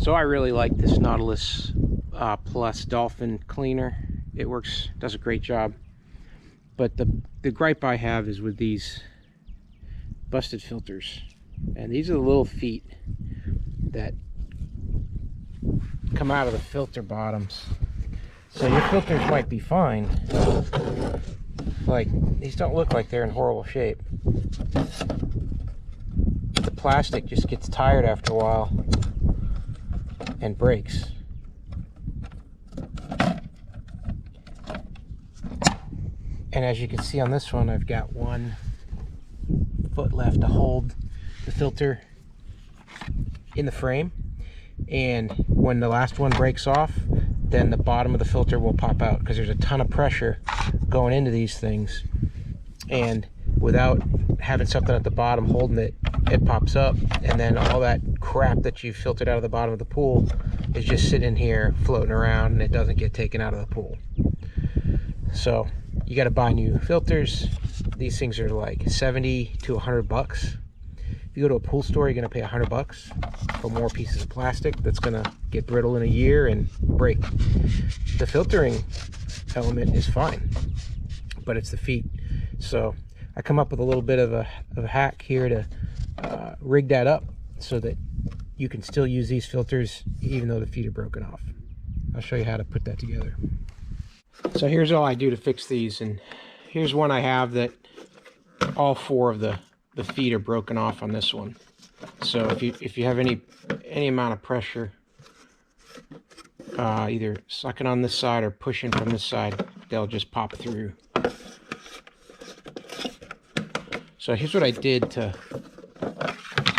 So I really like this Nautilus Plus Dolphin Cleaner. It works, does a great job. But the gripe I have is with these busted filters. And these are the little feet that come out of the filter bottoms. So your filters might be fine. Like, these don't look like they're in horrible shape. The plastic just gets tired after a while and breaks. And as you can see on this one, I've got 1 foot left to hold the filter in the frame. And when the last one breaks off, then the bottom of the filter will pop out because there's a ton of pressure going into these things. And without having something at the bottom holding it, it pops up, and then all that crap that you filtered out of the bottom of the pool is just sitting here floating around, and it doesn't get taken out of the pool. So you got to buy new filters. These things are like 70 to 100 bucks. If you go to a pool store, you're going to pay 100 bucks for more pieces of plastic that's going to get brittle in a year and break. The filtering element is fine, but it's the feet. So I come up with a little bit of a hack here to rig that up so that you can still use these filters even though the feet are broken off. I'll show you how to put that together. So here's all I do to fix these, and here's one I have that all 4 of the feet are broken off on this one. So if you have any amount of pressure, either sucking on this side or pushing from this side, they'll just pop through. So here's what I did to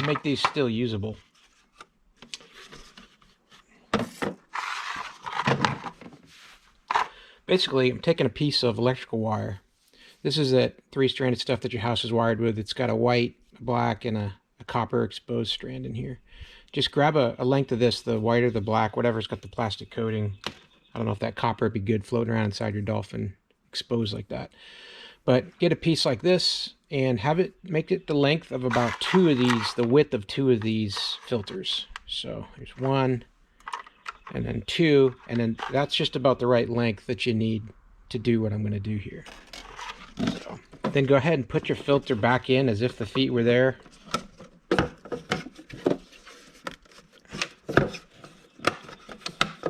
make these still usable. Basically, I'm taking a piece of electrical wire. This is that 3-stranded stuff that your house is wired with. It's got a white, a black, and a copper exposed strand in here. Just grab a length of this, the white or the black, whatever's got the plastic coating. I don't know if that copper would be good floating around inside your Dolphin exposed like that. But get a piece like this and make it the length of about 2 of these, the width of 2 of these filters. So here's 1, and then 2, and then that's just about the right length that you need to do what I'm going to do here. So then go ahead and put your filter back in as if the feet were there.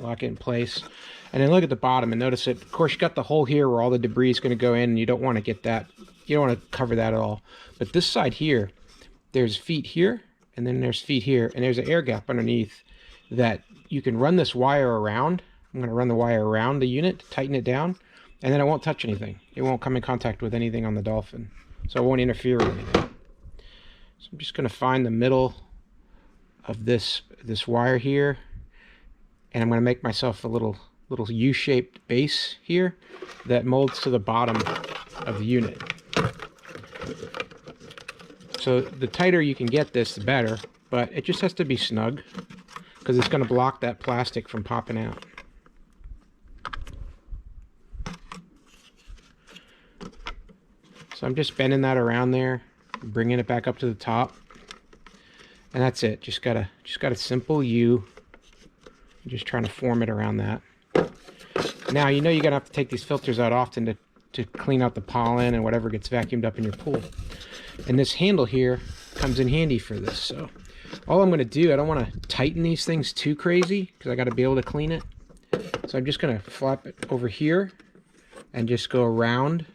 Lock it in place. And then look at the bottom and notice it. Of course, you got the hole here where all the debris is going to go in, and you don't want to get that. You don't want to cover that at all. But this side here, there's feet here, and then there's feet here, and there's an air gap underneath that you can run this wire around. I'm going to run the wire around the unit to tighten it down, and then it won't touch anything. It won't come in contact with anything on the Dolphin, so it won't interfere with anything. So I'm just going to find the middle of this wire here, and I'm going to make myself a little U-shaped base here that molds to the bottom of the unit. So the tighter you can get this, the better, but it just has to be snug because it's going to block that plastic from popping out. So I'm just bending that around there, bringing it back up to the top, and that's it. Just got a simple U. I'm just trying to form it around that. Now you know you're gonna have to take these filters out often to clean out the pollen and whatever gets vacuumed up in your pool. And this handle here comes in handy for this. So all I'm gonna do, I don't want to tighten these things too crazy because I got to be able to clean it. So I'm just gonna flop it over here and just go around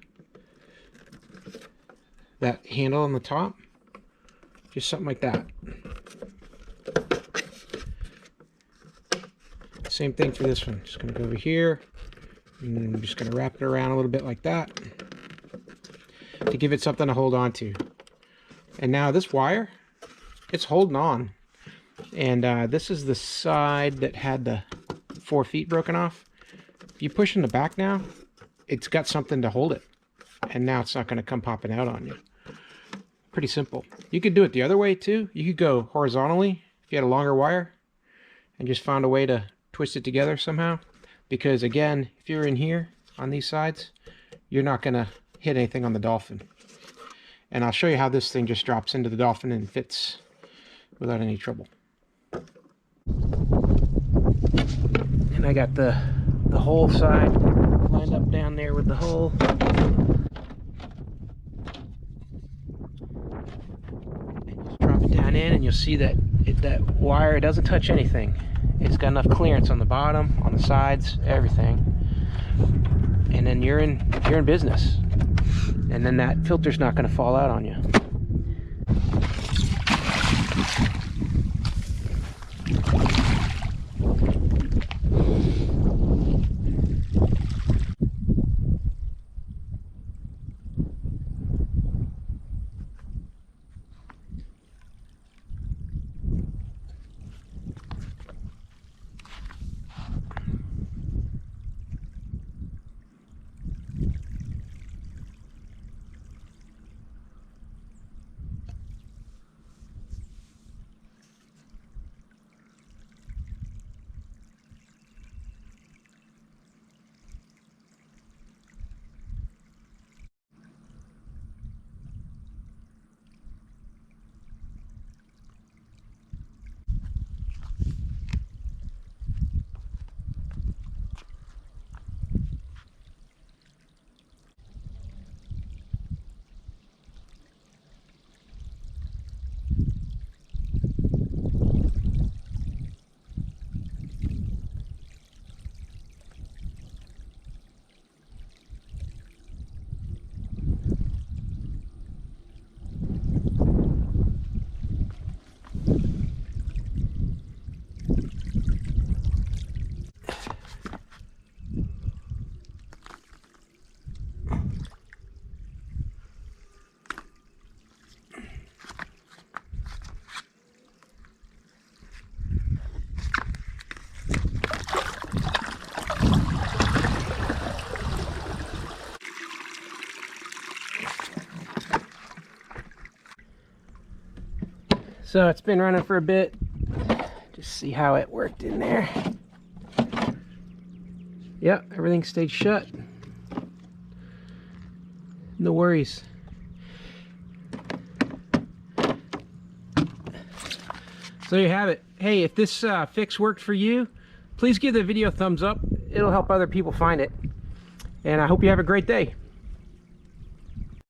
that handle on the top, just something like that. Same thing for this one. Just gonna go over here, and I'm just gonna wrap it around a little bit like that to give it something to hold on to. And now this wire, it's holding on. And this is the side that had the 4 feet broken off. If you push in the back now, it's got something to hold it. And now it's not gonna come popping out on you. Pretty simple. You could do it the other way too. You could go horizontally if you had a longer wire and just found a way to twist it together somehow. Because again, if you're in here on these sides, you're not going to hit anything on the Dolphin. And I'll show you how this thing just drops into the Dolphin and fits without any trouble. I got the hole side lined up down there with the hole. And just drop it down in, and you'll see that that wire, it doesn't touch anything. It's got enough clearance on the bottom, on the sides, everything. And then you're in business. And then that filter's not going to fall out on you. So it's been running for a bit. Just see how it worked in there. Yep, everything stayed shut. No worries. So there you have it. Hey, if this fix worked for you, please give the video a thumbs up. It'll help other people find it. And I hope you have a great day.